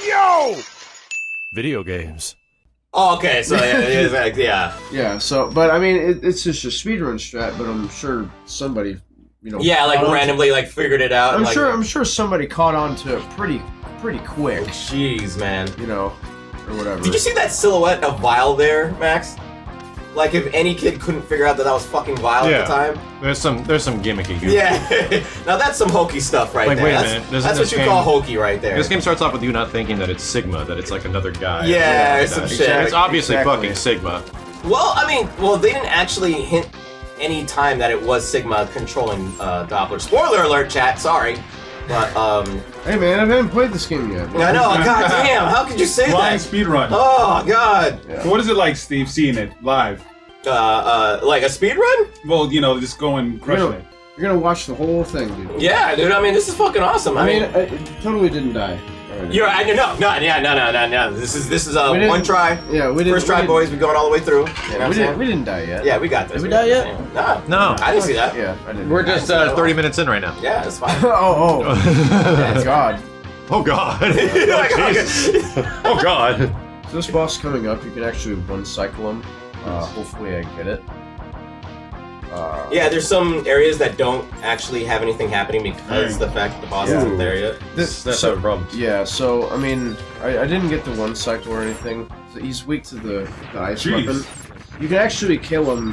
Yo! Video games. Oh, okay, so yeah. Yeah, so, but I mean, it's just a speedrun strat, but I'm sure somebody, you know... Yeah, like randomly, like, figured it out. I'm sure somebody caught on to it pretty quick. Jeez, man. You know, or whatever. Did you see that silhouette of Vile there, Max? Like, if any kid couldn't figure out that was fucking Vile at the time. There's some gimmicky goof. Yeah. Now that's some hokey stuff right there. Wait a minute. That's what you call hokey right there. This game starts off with you not thinking that it's Sigma, that it's like another guy. Yeah, some shit. It's obviously fucking Sigma. Well, I mean, they didn't actually hint any time that it was Sigma controlling Doppler. Spoiler alert, chat. Sorry. But, Hey man, I haven't played this game yet. I know, god damn, how could you say Blind that? speedrun. Oh, god. Yeah. So what is it like, Steve, seeing it live? Like a speedrun? Well, you know, just going crushing it. You're gonna watch the whole thing, dude. Yeah, dude, I mean, this is fucking awesome. I mean, I totally didn't die. No. This is one try. Yeah, we didn't. First try, boys. We're going all the way through. You know we didn't die yet. Yeah, we got this. Did we die yet? No, I didn't see that. Yeah, I didn't. We're just 30 minutes in right now. Yeah, that's fine. oh, God. Oh God. Jesus. Oh God. So this boss coming up, you can actually one cycle him. Hopefully I get it. Yeah, there's some areas that don't actually have anything happening because the fact that the boss isn't there yet. That's a problem. Yeah, so, I mean, I didn't get the one cycle or anything. So he's weak to the ice weapon. You can actually kill him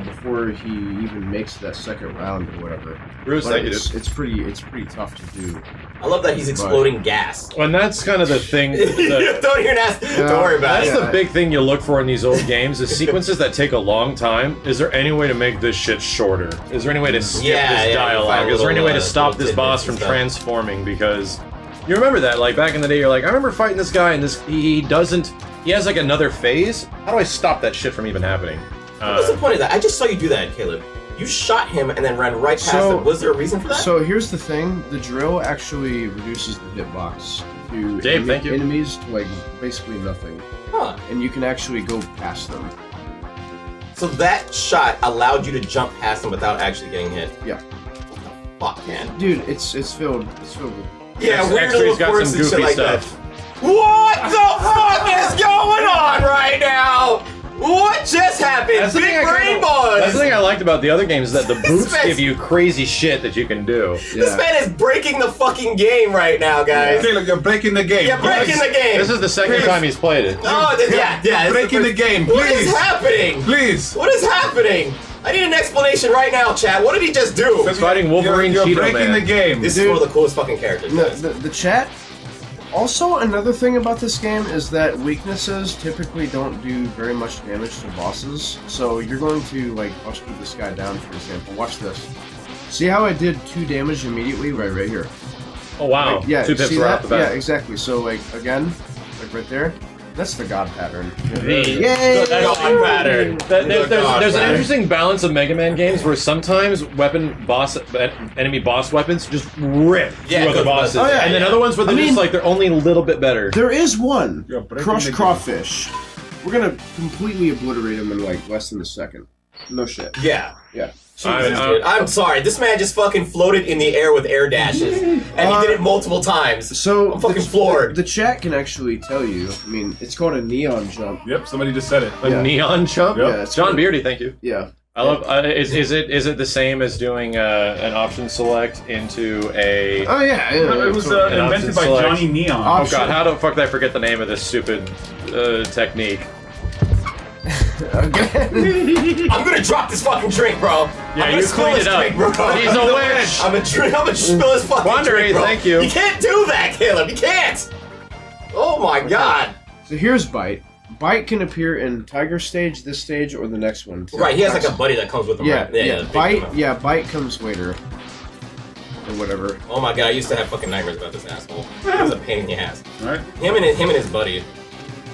before he even makes that second round or whatever. Bruce, but it's pretty tough to do. I love that he's exploding gas. And that's kind of the thing. Don't worry about it. That's the big thing you look for in these old games, is sequences that take a long time. Is there any way to make this shit shorter? Is there any way to skip this dialogue? Is there any way to stop this boss from transforming? Because you remember that, like back in the day, you're like, I remember fighting this guy and he has like another phase. How do I stop that shit from even happening? What's the point of that? I just saw you do that, Caleb. You shot him and then ran right past him. Was there a reason for that? So here's the thing: the drill actually reduces the hitbox to enemies to like basically nothing. Huh. And you can actually go past them. So that shot allowed you to jump past them without actually getting hit. Yeah. Fuck, man. Dude, it's filled with. Yeah, weird little got quirks some and shit goofy like stuff. that. What the fuck is going on right now? What just happened? Big brain buzz! That's the thing I liked about the other games, is that the boots give you crazy shit that you can do. This man is breaking the fucking game right now, guys. Caleb, you're breaking the game. You're breaking the game. This is the second time he's played it. Oh, yeah. Breaking the game, please. What is happening? Please. What is happening? I need an explanation right now, chat. What did he just do? He's fighting Wolverine You're Cheeto breaking Man. the game. This is one of the coolest fucking characters. The chat. Also, another thing about this game is that weaknesses typically don't do very much damage to bosses. So you're going to, like, I'll shoot this guy down, for example. Watch this. See how I did 2 damage immediately? Right here. Oh wow. Like, yeah, 2 pips see right that? off the bat. Yeah, exactly. So, like, again, like right there. That's the god pattern. Yay! God pattern. There's an interesting balance of Mega Man games where sometimes enemy boss weapons just rip through other bosses, and then other ones where they're just like they're only a little bit better. There is one, Crush Crawfish. We're gonna completely obliterate him in like less than a second. No shit. Yeah. I'm sorry. This man just fucking floated in the air with air dashes, and he did it multiple times. So I'm fucking floored. The chat can actually tell you. I mean, it's called a neon jump. Yep, somebody just said it. A neon jump. Yeah, John Beardy, thank you. Yeah. I love. Is it the same as doing an option select into a? Oh yeah. It was invented by Johnny Neon. Oh god, how the fuck did I forget the name of this stupid technique? Again. I'm gonna drop this fucking drink, bro. Yeah, you cleaned it up. Drink, bro. He's a witch. I'm gonna spill this fucking Wandery, drink, bro. thank you. You can't do that, Caleb. You can't. Oh my god. So here's Bite. Bite can appear in Tiger stage, this stage, or the next one. Too. Right, he has like a buddy that comes with him. Yeah, right? yeah. Bite comes later. Or whatever. Oh my god, I used to have fucking nightmares about this asshole. He was a pain in the ass. Alright. Him and his buddy.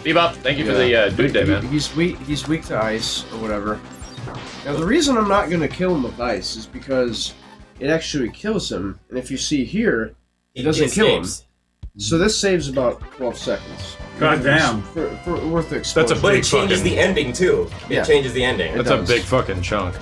Bebop, thank you for the dude day, man. He's weak to ice, or whatever. Now the reason I'm not gonna kill him with ice is because it actually kills him, and if you see here, it doesn't kill him. So this saves about 12 seconds. God damn. For worth the exposure. That's a But big it changes fucking... the ending too. It changes the ending. That's a big fucking chunk.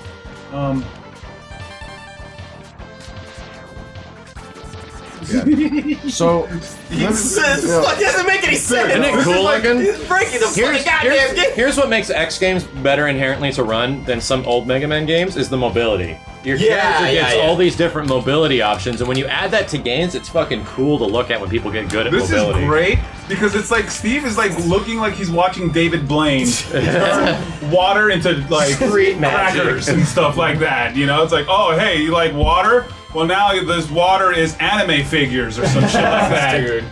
Yeah. So This doesn't make any sense. Isn't it cool looking? He's breaking the fucking goddamn game. Here's what makes X games better inherently to run than some old Mega Man games is the mobility. Your character gets all these different mobility options, and when you add that to games, it's fucking cool to look at when people get good at mobility. This is great because it's like Steve is like looking like he's watching David Blaine turn water into like crackers and stuff like that. You know, it's like, oh hey, you like water? Well now this water is anime figures or some shit like that.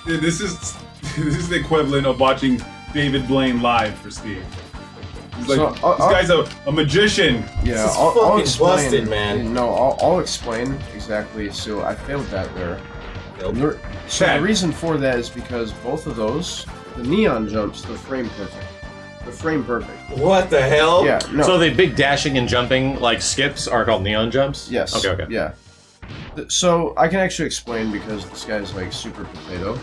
Dude, this is the equivalent of watching David Blaine live for Steve. He's like, this guy's a magician. Yeah, I'll explain. Busted, man. No, I'll explain exactly. So I failed that there. So the reason for that is because both of those, the neon jumps, they're frame perfect. They're frame perfect. What the hell? Yeah. No. So the big dashing and jumping like skips are called neon jumps? Yes. Okay. Yeah. So I can actually explain because this guy's like super potato.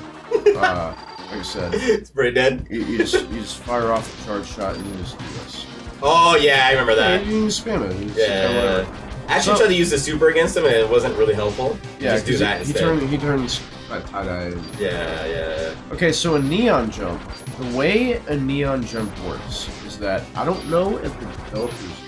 Like I said, it's pretty dead. You just fire off a charge shot and you just do this. Oh yeah, I remember that. Yeah, you can spam it. Yeah. I actually tried to use the super against him and it wasn't really helpful. Yeah, just do that instead. He turns tie-dye. Yeah. Okay, so a neon jump. The way a neon jump works is that I don't know if the developers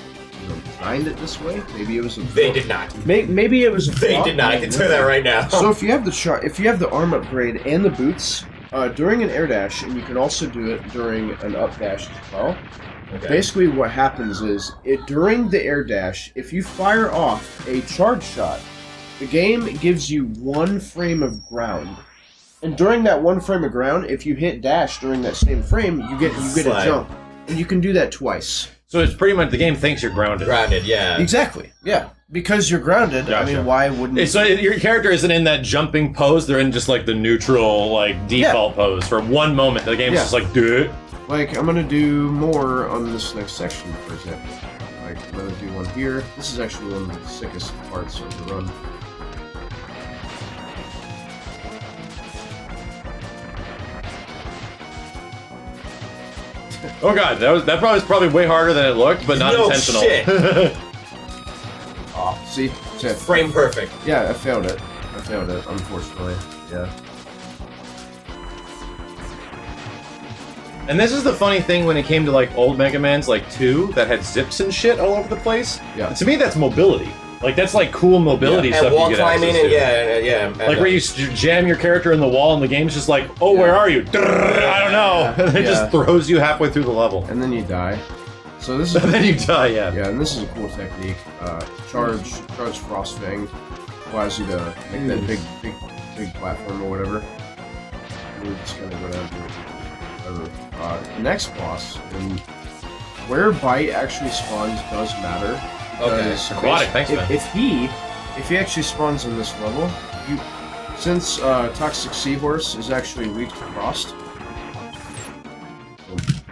designed it this way. Maybe it was a. They did not. Maybe it was. They did not. I can tell you that right now. So if you have the arm upgrade and the boots during an air dash, and you can also do it during an up dash as well. Okay. Basically, what happens is during the air dash, if you fire off a charge shot, the game gives you 1 frame of ground. And during that 1 frame of ground, if you hit dash during that same frame, you get a jump, and you can do that twice. So it's pretty much the game thinks you're grounded. Grounded, yeah. Exactly, yeah. Because you're grounded, gotcha. I mean, why wouldn't... So your character isn't in that jumping pose, they're in just like the neutral, like, default pose. For one moment, the game's just like, do it. Like, I'm gonna do more on this next section, for example. Like, I'm gonna do one here. This is actually one of the sickest parts of the run. Oh god, that was probably way harder than it looked, but not intentional. Shit. Oh, see? Frame perfect. Yeah, I failed it, unfortunately. Yeah. And this is the funny thing when it came to like old Mega Man's like 2 that had zips and shit all over the place. Yeah. To me, that's mobility. Like that's like cool mobility stuff. And wall you get climbing and yeah. Like where you jam your character in the wall and the game's just like, oh, where are you? I don't know. And it just throws you halfway through the level. And then you die. So this is. And then you die, yeah. Yeah, and this is a cool technique. Charge Frost Fang allows you to make that big platform or whatever. We're just gonna go down to whatever. The next boss, and where Bite actually spawns does matter. Okay. Aquatic, thanks, man. If he actually spawns in this level, since Toxic Seahorse is actually weak to Frost.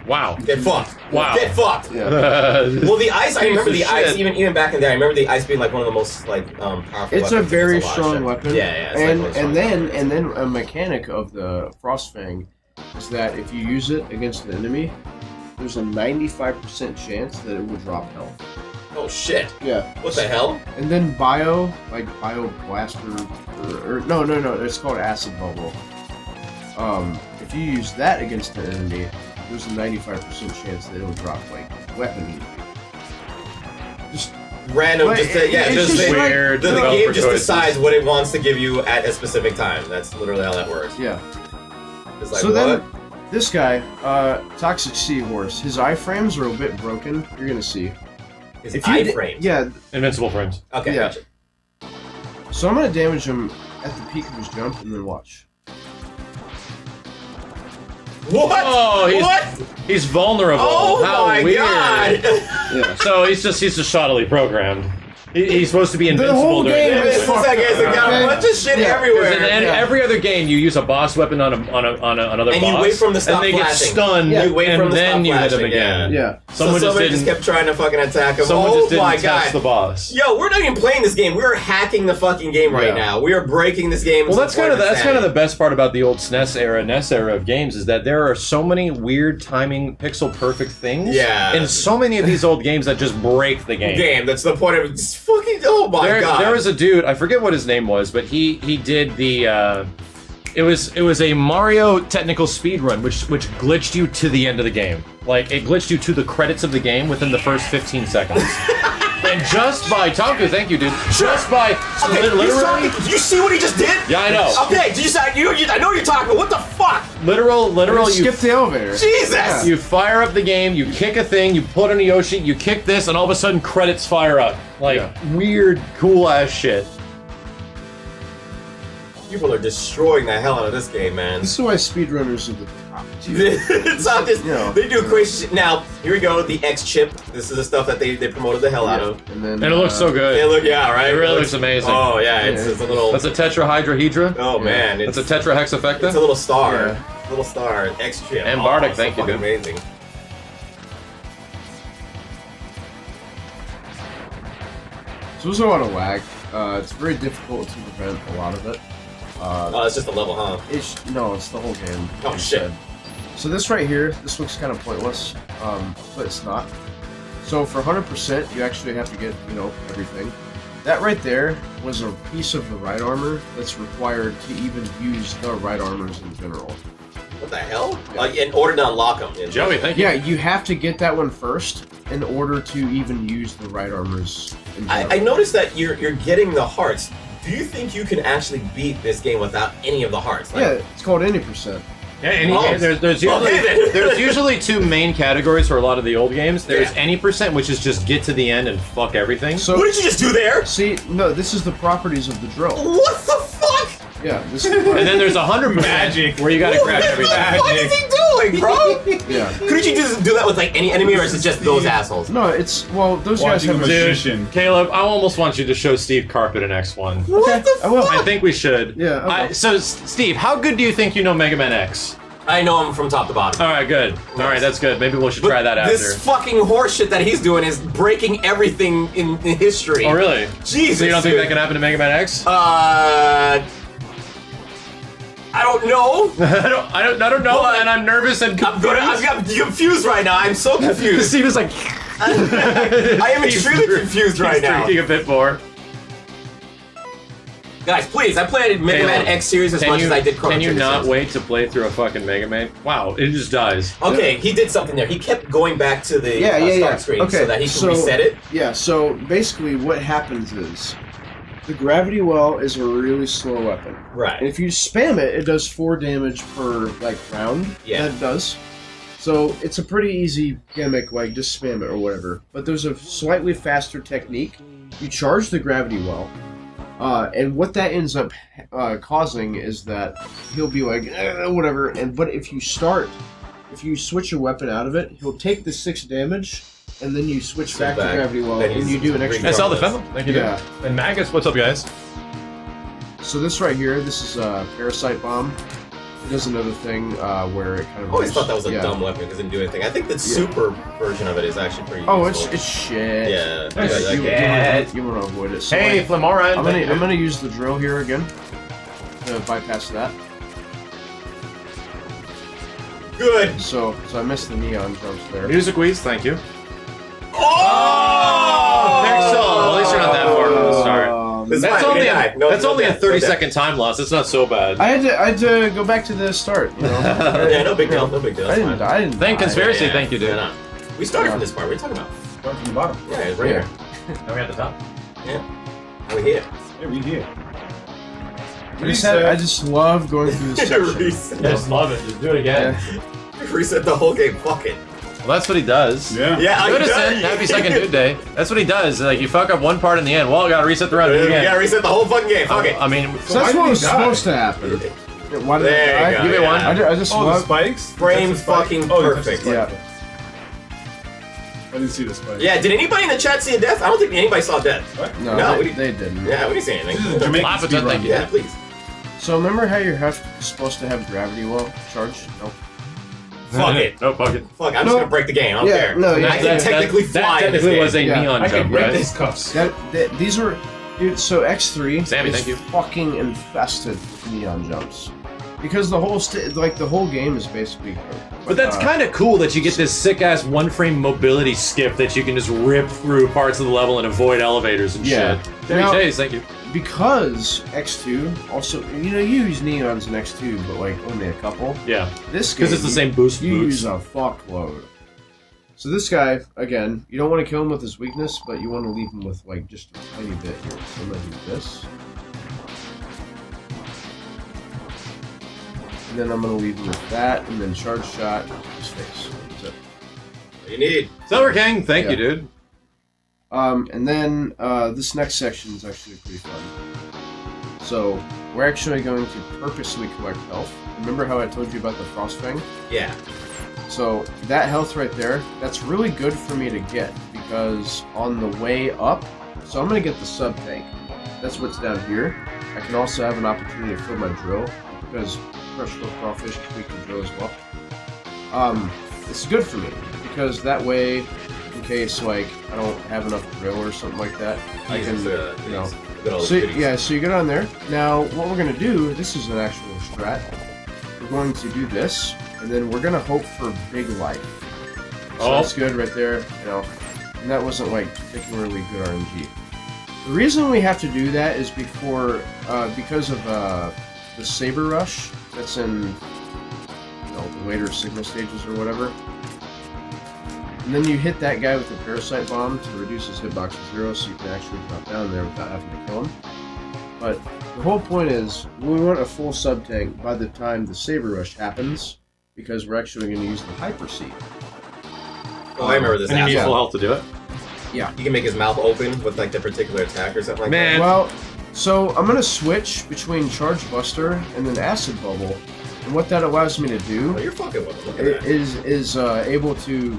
Wow. Get fucked. Wow. Get fucked. Yeah. Well, the ice. I remember the ice. Even back in there, I remember the ice being like one of the most like powerful. It's a very strong weapon. Yeah. And then a mechanic of the Frost Fang is that if you use it against an enemy, there's a 95% chance that it will drop health. Oh shit. Yeah. What the hell? And then Bio Blaster, or no, it's called Acid Bubble. If you use that against an enemy, there's a 95% chance that it'll drop like weapon. Just random, like, just weird. The game just decides what it wants to give you at a specific time. That's literally how that works. Yeah. It's like, so then, this guy, Toxic Seahorse, his iframes are a bit broken. You're gonna see. His iframes? Yeah. Invincible frames. Okay, yeah. Gotcha. So I'm gonna damage him at the peak of his jump, and then watch. What? Oh, he's vulnerable. Oh How my weird. god! Yeah. So he's just shoddily programmed. He's supposed to be invincible. The whole game It's like it's got a bunch of shit everywhere. And every other game, you use a boss weapon on another boss, and you wait from the stop and they get flashing. stunned, You wait and from the then stop you hit them flashing, again. Yeah. Someone just kept trying to fucking attack him. Someone Oh just didn't my test god! the boss. Yo, we're not even playing this game. We are hacking the fucking game right now. We are breaking this game. Well, that's kind of the best part about the old SNES era, NES era of games is that there are so many weird timing, pixel perfect things. Yeah. In so many of these old games that just break the game. That's the point of it. fucking. Oh my god. There was a dude. I forget what his name was, but he did the. It was a Mario technical speedrun, which glitched you to the end of the game. Like, it glitched you to the credits of the game within the first 15 seconds. And just by Tonku, thank you, dude. Just by literally. You see what he just did? Yeah, I know. Okay, I know what you're talking about. What the fuck? Literal. You You skip the elevator. Jesus! Yeah. You fire up the game, you kick a thing, you put on a Yoshi, you kick this, and all of a sudden credits fire up. Like, weird, cool ass shit. People are destroying the hell out of this game, man. This is why speedrunners are the top tier. It's not just, Yeah. they do crazy shit. Now, here we go, the X chip. This is the stuff that they promoted the hell out of. And then And it looks so good. They look, yeah, right? It really looks amazing. Oh, yeah, it's a little... That's a tetrahydrohedra. Oh, man. That's a tetrahexafecta. It's a little star. Yeah. Little star. X chip. And Bardic, so thank you, fucking dude. amazing. So there's a lot of lag. It's very difficult to prevent a lot of it. Oh, it's just a level, huh? It's the whole game. Oh, instead. So this right here, this looks kind of pointless, but it's not. So for 100%, you actually have to get, everything. That right there was a piece of the right armor that's required to even use the right armors in general. What the hell? Yeah. In order to unlock them. Joey, thank you. Yeah, you have to get that one first in order to even use the right armors in general. I noticed that you're getting the hearts. Do you think you can actually beat this game without any of the hearts? Like, Yeah, it's called any percent. Yeah, Oh. there's usually Okay, then. there's usually two main categories for a lot of the old games. There's Yeah. any percent, which is just get to the end and fuck everything. So What did you just do there? see, no, this is the properties of the drill. What the fuck? Yeah, this is And then there's 100% Magic. where you gotta grab What everything. the fuck is he doing, bro? yeah. Couldn't you just do that with like any enemy, or is it just those assholes? No, it's those guys Watching a have a magician. Caleb, I almost want you to show Steve Carpet in X1. What the I will. fuck? I think we should. Yeah, I will. So, Steve, how good do you think you know Mega Man X? I know him from top to bottom. All right, good. All right, that's good. Maybe we should try that after. This fucking horse shit that he's doing is breaking everything in history. Oh, really? Jesus. So you don't think dude. that can happen to Mega Man X? I don't know. I don't know, But and I'm nervous and I'm confused right now. I'm so confused. Steve is like. I am extremely confused right now. Drinking a bit more. Guys, please, I played Mega Man X series as much as I did Chrono Can you Trigger not series. wait to play through a fucking Mega Man? Wow, it just dies. Okay, he did something there. He kept going back to the start screen Okay, so that he can reset it. Yeah, so basically what happens is the gravity well is a really slow weapon. Right. And if you spam it, it does 4 damage per round. Yeah. That it does. So it's a pretty easy gimmick, just spam it or whatever. But there's a slightly faster technique. You charge the gravity well. And what that ends up causing is that he'll be like, whatever. But if you switch a weapon out of it, he'll take the 6 damage, and then you switch back to gravity well, Then and he's you do an extra. That's all the film. Thank you. Yeah. And Magus, what's up, guys? So this right here, this is a Parasite Bomb. It does another thing where it kind of. I always thought that was a yeah. dumb weapon because it didn't do anything. I think the super version of it is actually pretty Oh, useful. it's shit. Yeah. You want to avoid it. So Hey, Flamora. I'm gonna use the drill here again to bypass that. Good. So I missed the neon jumps there. Music Weeds, thank you. Oh! Pixel! At least you're not that far from the start. It's That's fine, only we died. No, that's no only a death, no 30-second time loss. It's not so bad. I had to go back to the start. You know. Yeah, no big deal. No big deal. I didn't. Thank die. Conspiracy, thank you, dude. Yeah, no. We started from this part. What are you talking about? Start from the bottom. Yeah, it's right Yeah. here. Are we at the top? Yeah. We're here. Yeah, we here. Reset. I just love going through this section. Reset. Just love it. Just do it again. Reset the whole game. Fuck it. Well, that's what he does. Yeah. Yeah, Good I ascent, happy second dude day. That's what he does. Like, you fuck up one part in the end. Well, I gotta reset the run. Do it We again. gotta reset the whole fucking game. Fuck it. I mean, So that's why what did was he die? supposed to happen. Why did There I you die? go. Give me yeah. one. I just Oh, the love. spikes? Frame That's the spike? fucking Oh, you touched the perfect. spike. Yeah. I didn't see the spike. Yeah, did anybody in the chat see a death? I don't think anybody saw death. What? No, No, they didn't. Yeah, we didn't see This is a anything. Jamaican Laugh at that, speedrun. thank you. Yeah, please. So remember how you're supposed to have gravity well charged? No. Fuck it. No, fuck it. Fuck, I'm just No. gonna break the game. I don't Yeah, care. no, yeah. I can technically that fly in this technically game. was a Yeah. neon I can jump, break right? these cuffs. These were, dude. So X3 Sammy, is thank you. fucking infested with neon jumps. because the whole the whole game is basically. But that's kind of cool that you get this sick-ass one-frame mobility skip that you can just rip through parts of the level and avoid elevators and shit. Now, Chase, thank you. Because X2 also, you use neons in X2, but like only a couple. Yeah. This game, because it's the same boost. You use a fuckload. So this guy, again, you don't want to kill him with his weakness, but you want to leave him with like just a tiny bit here. So I'm gonna do this. And then I'm going to leave him with that, and then charge shot, his face. That's it. What you need? Silver King, thank you, dude. And then this next section is actually pretty fun. So we're actually going to purposely collect health. Remember how I told you about the Frost Fang? Yeah. So that health right there, that's really good for me to get, because on the way up, so I'm going to get the sub tank. That's what's down here. I can also have an opportunity to fill my drill, because freshwater crawfish we can drill as well. It's good for me because that way, in case like I don't have enough drill or something like that, I can So you get on there. Now what we're gonna do? This is an actual strat. We're going to do this, and then we're gonna hope for big life. So that's good right there. And that wasn't like particularly good RNG. The reason we have to do that is because of the Saber Rush that's in, the later Sigma stages or whatever. And then you hit that guy with the Parasite Bomb to reduce his hitbox to 0, so you can actually drop down there without having to kill him. But the whole point is, we want a full sub-tank by the time the Saber Rush happens, because we're actually going to use the Hyper Seed. Oh, I remember this. And you need full health to do it? Yeah. You can make his mouth open with like the particular attack or something like that. Well, so I'm going to switch between Charge Buster and then Acid Bubble. And what that allows me to do you're fucking with him. Look at that. is able to,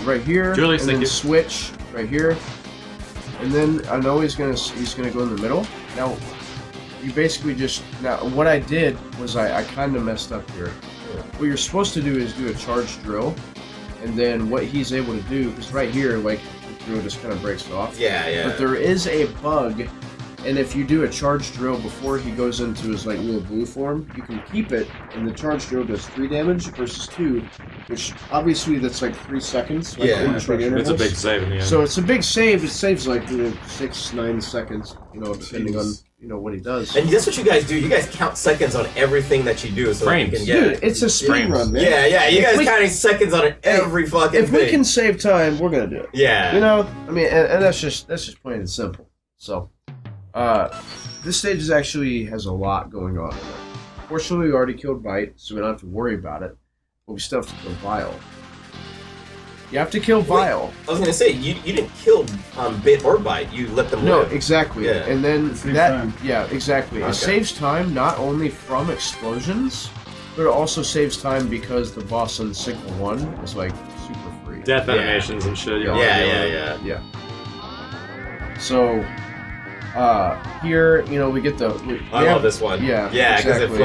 right here, Julius, and then switch right here. And then I know he's gonna go in the middle. Now, you basically what I did was I kind of messed up here. What you're supposed to do is do a charge drill. And then what he's able to do, because right here, like, the drill just kind of breaks off. Yeah. But there is a bug. And if you do a charge drill before he goes into his like little blue form, you can keep it, and the charge drill does 3 damage versus 2, which obviously that's like 3 seconds. Like it's a big save in the end. So it's a big save. It saves like 6-9 seconds, depending on what he does. And that's what you guys do. You guys count seconds on everything that you do, so Frames. you can get Dude, it's a speed run, man. Yeah. You guys counting seconds on every fucking thing. If we can save time, we're gonna do it. Yeah. I mean, and that's just plain and simple. So. This stage has a lot going on in it. Fortunately, we already killed Bite, so we don't have to worry about it. But we still have to kill Vile. You have to kill Vile. I was gonna say you didn't kill Bit or Bite. You let them live. No, exactly. Yeah. And then time. yeah, exactly. Okay. It saves time not only from explosions, but it also saves time because the boss on Sigma 1 is like super free. Death animations and shit. Yeah. So. Here, we get the. I love this one. Yeah, because exactly.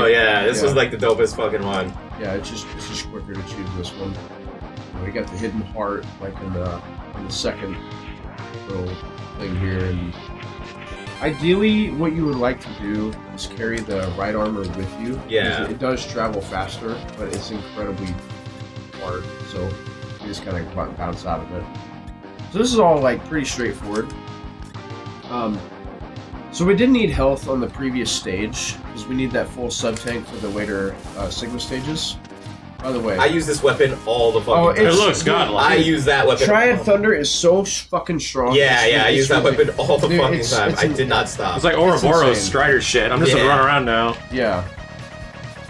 this was like the dopest fucking one. Yeah, it's just quicker to choose this one. We got the hidden heart like on the second little thing here, and ideally, what you would like to do is carry the right armor with you. Yeah, it does travel faster, but it's incredibly hard, so you just kind of bounce out of it. So this is all like pretty straightforward. So we didn't need health on the previous stage, because we need that full sub-tank for the later Sigma stages. By the way... I use this weapon all the fucking time. It looks godlike. I use that weapon. Triad Thunder is so fucking strong. Yeah, I use that weapon all the fucking time. I did not stop. It's like Ouroboros Strider shit. I'm just gonna run around now. Yeah.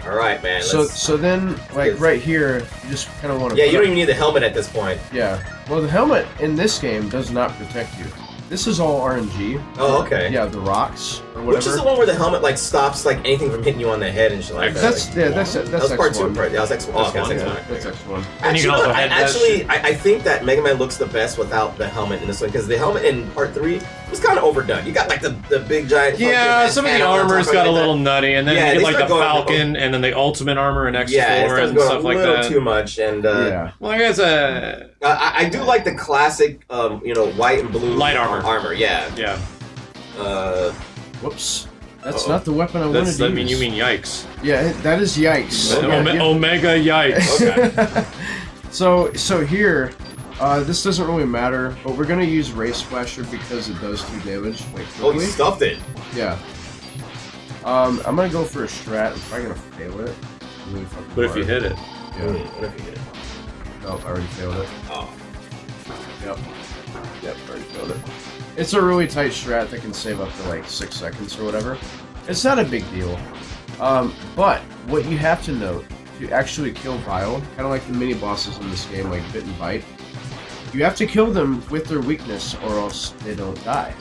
Alright, man. So then, like, right here, you just kind of want to... Yeah, you don't even need the helmet at this point. Yeah. Well, the helmet in this game does not protect you. This is all RNG. Oh, okay. Yeah, the rocks or whatever. Which is the one where the helmet like stops like anything from hitting you on the head and shit like that. That's that was part 2, right? Yeah, that was X1. Oh, okay, that's X1. Actually, I think that Megaman looks the best without the helmet in this one, because the helmet in part 3 was kind of overdone. You got like the big giant. Yeah, some of the armor's got a little nutty, and then you get like the Falcon, and then the ultimate armor in X4 and stuff like that. A little too much, and well, I guess I do like the classic, white and blue light armor. Yeah. Yeah. Whoops. That's not the weapon I wanted to use. That mean you mean yikes? Yeah, that is yikes. Omega yikes. Okay. So here, this doesn't really matter, but we're gonna use Ray Splasher because it does 2 damage. Like, Oh, you stuffed it. Yeah. I'm gonna go for a strat. I'm probably gonna fail it. Really fucking But if you hard. hit it. Yeah. What if you hit it? Nope, I already failed it. Oh. Yep, already failed it. It's a really tight strat that can save up to like 6 seconds or whatever. It's not a big deal. But what you have to note, to actually kill Vile, kind of like the mini bosses in this game, like Bit and Bite, you have to kill them with their weakness or else they don't die.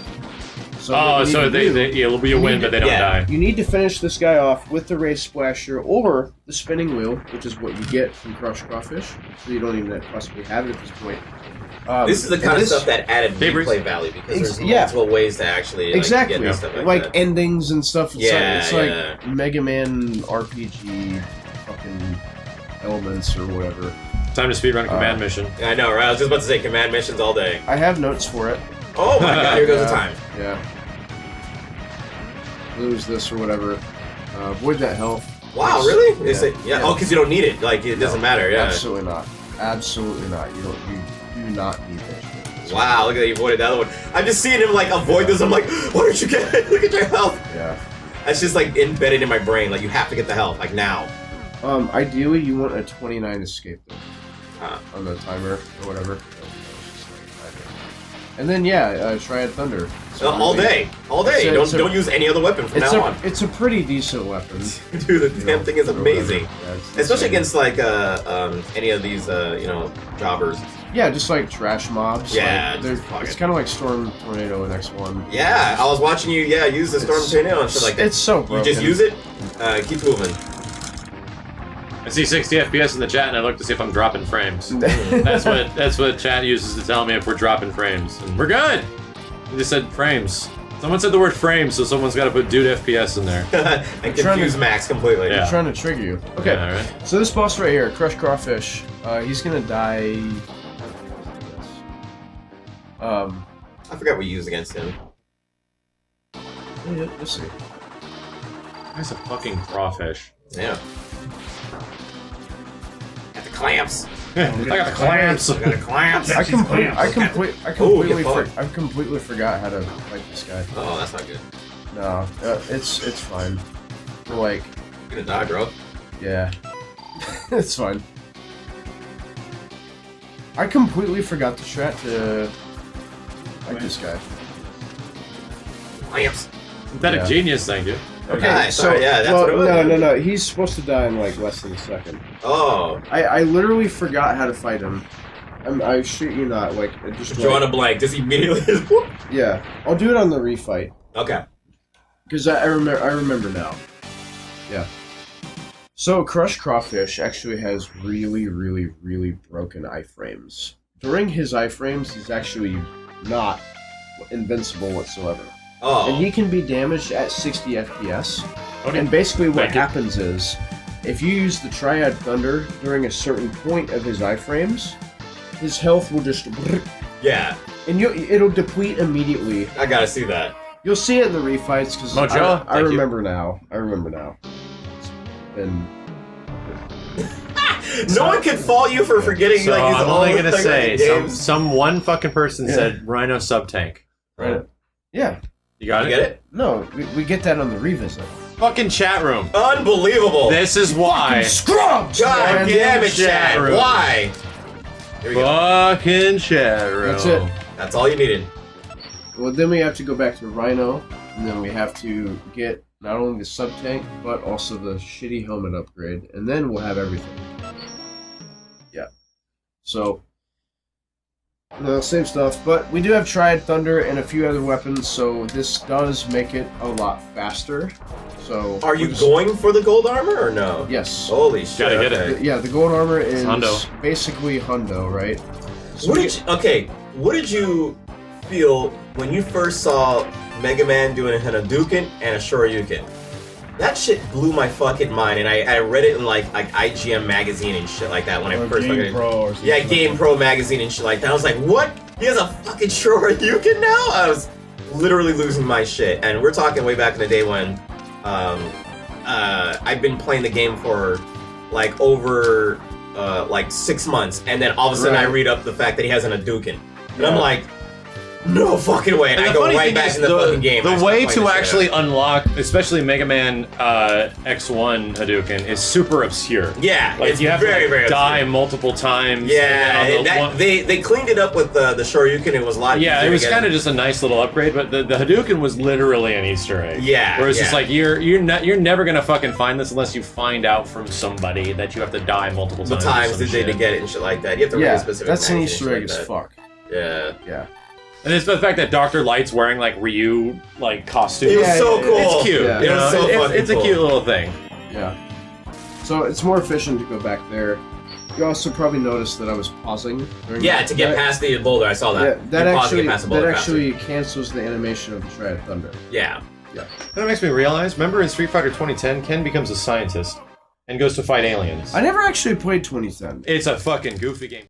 So it'll be a win, but they don't die. You need to finish this guy off with the Ray Splasher or the Spinning Wheel, which is what you get from Crushed Crawfish, so you don't even possibly have it at this point. This is the kind of stuff that added replay value because there's multiple ways to actually exactly get stuff like that. endings and stuff. It's like Megaman RPG fucking elements or whatever. Time to speedrun a command mission. I know, right? I was just about to say command missions all day. I have notes for it. Oh my god, here goes the time. Yeah. Lose this or whatever. Avoid that health. Wow, really? Yeah. Oh, because you don't need it. Like, it doesn't matter, yeah. Absolutely not. Absolutely not. You do not need that shit. Wow, look at that, you avoided the other one. I'm just seeing him, like, avoid this. I'm like, what did you get? Look at your health. Yeah. That's just, like, embedded in my brain. Like, you have to get the health, like, now. Ideally, you want a 29 escape, though. On the timer, or whatever. And then, Triad Thunder. All day. All day. Don't use any other weapon from now on. It's a pretty decent weapon. Dude, the damn thing is amazing. Yeah, especially against, like, any of these, jobbers. Yeah, just like trash mobs. Yeah, like, it's kind of like Storm Tornado in X1. Yeah, I was watching you, use the Storm Tornado and shit like that. It's so broken. You just use it, keep moving. I see 60 FPS in the chat, and I look to see if I'm dropping frames. that's what chat uses to tell me if we're dropping frames. And we're good! You just said frames. Someone said the word frames, so someone's got to put dude FPS in there. And confuse Max completely. Yeah. They're trying to trigger you. Okay, right. So this boss right here, Crushed Crawfish, he's gonna die... I forgot what you used against him. Yeah, let's see. That's a fucking crawfish. Yeah. Got the clamps. I got the clamps. I got the clamps. I completely forgot how to fight this guy. Oh, that's not good. No, it's fine. We're like, you're gonna die, bro. Yeah, it's fine. I completely forgot the strat to fight this guy. Clamps. Synthetic genius, thank you. Okay, nice. So that's what it was. No. He's supposed to die in like less than a second. Oh. I literally forgot how to fight him. I shit you not, like just drawing a blank. Just immediately. Yeah, I'll do it on the refight. Okay. Because I remember now. Yeah. So Crushed Crawfish actually has really, really, really broken iframes. During his iframes, he's actually not invincible whatsoever. Oh. And he can be damaged at 60 FPS. Okay. And basically what happens is, if you use the Triad Thunder during a certain point of his iframes, his health will just... Yeah. And it'll deplete immediately. I gotta see that. You'll see it in the refights, because I remember now. I remember now. It's been... No one can fault you for forgetting. So like, I'm only gonna say, some one fucking person said Rhino sub-tank. Right. Yeah. You got it? Get it? No, we get that on the revisit. Fucking chat room. Unbelievable. This is why. Scrubs! God damn it, chat room. Why? Here we go. Fucking chat room. That's it. That's all you needed. Well, then we have to go back to Rhino, and then we have to get not only the sub-tank, but also the shitty helmet upgrade, and then we'll have everything. Yeah. So... No, same stuff, but we do have Triad Thunder and a few other weapons, so this does make it a lot faster. So, are you going for the gold armor or no? Yes. Holy shit! Gotta get it. Yeah, the gold armor is hundo. Basically hundo, right? So what did you feel when you first saw Megaman doing a Hadouken and a Shoryuken? That shit blew my fucking mind, and I read it in like IGM magazine and shit like that when I first Game Pro or something. Yeah, Game Pro magazine and shit like that. I was like, what? He has a fucking Shoryuken now? I was literally losing my shit. And we're talking way back in the day when I've been playing the game for like over like 6 months, and then all of a sudden I read up the fact that he has an Hadouken, and I'm like, no fucking way, and I go right back in the fucking game. The way to actually unlock, especially Mega Man X1 Hadouken, is super obscure. Yeah, like it's you have very, to very die obscure. multiple times. Yeah, they cleaned it up with the Shoryuken. It was a lot. Yeah, it was kind of just a nice little upgrade, but the Hadouken was literally an Easter egg. Yeah, where it's just like you're never gonna fucking find this unless you find out from somebody that you have to die multiple times. The times that they to get it and shit like that. You have to read specific. That's an Easter egg as fuck. Yeah. Yeah. And it's the fact that Dr. Light's wearing like Ryu like costume. It was so cool. It's cute. Yeah. You know? So it's a cute little thing. Yeah. So it's more efficient to go back there. You also probably noticed that I was pausing. Yeah, to get past the boulder. I saw that. Yeah, that You actually cancels the animation of the Triad Thunder. Yeah. Yeah. That makes me realize. Remember in Street Fighter 2010, Ken becomes a scientist and goes to fight aliens. I never actually played 2010. It's a fucking goofy game.